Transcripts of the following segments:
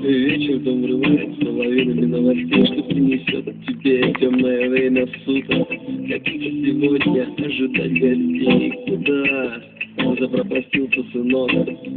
Вечер дом врывается лавинами новостей, что принесет тебе темное время суток. Каких сегодня ожидать гостей? Куда запропастился сынок?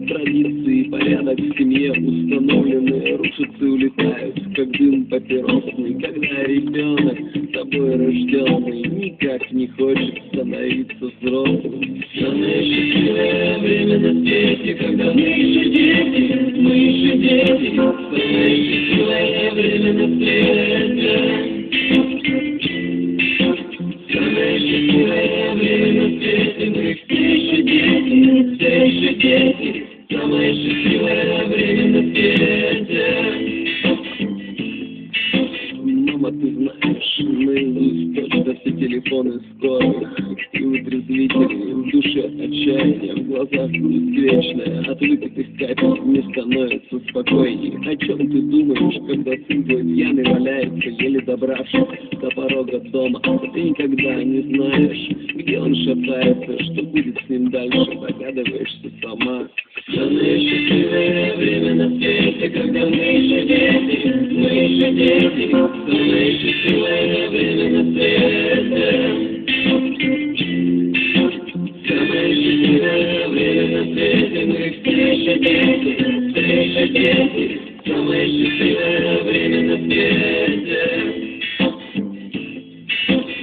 Традиции и порядок в семье установлены, рушатся и улетают, как дым папиросный. Когда ребенок тобой рожденный никак не хочет становиться взрослым. Самое счастливое время на свете, когда мы еще дети, мы еще дети. Самое счастливое время на свете. Самое счастливое время на свете, мы все еще дети, все еще дети. Самое счастливое время на свете. Мама, ты знаешь, наизусть точно все телефоны скорых и вытрезвители, в душе отчаяние, в глазах грусть вечная, от выпитых капель не становится спокойней. О чем ты думаешь, когда сын твой пьяный валяется, еле добравшись до порога дома? Ты никогда не знаешь, где он шатается, что будет с ним дальше, догадываешься сама. Самое счастливое время на свете, когда мы еще дети, мы еще дети. Самое счастливое время на свете. Самое счастливое время на свете, мы все еще дети. Самое счастливое время на свете.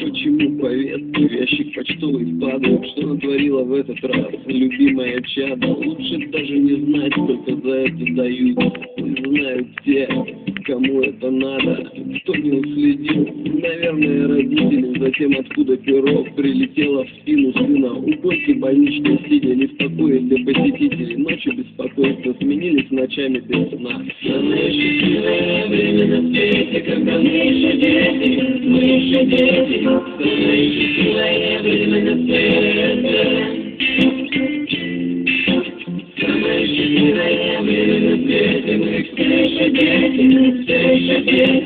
Почему повестки в ящик почтовый падают? Что натворила в этот раз любимая чада? Лучше даже не знать, сколько за это дают. Пусть знают те, кому это надо, кто не уследил. Наверное, родители, затем откуда перо прилетело в спину сына. У койки больничной сидя, не в покое для посетителей. Ночью беспокойство сменились ночами без сна. Самое счастливое время на свете, когда мы еще дети, мы еще дети. Самое счастливое время на свете. Самое счастливое время на свете, мы все еще дети, все еще дети.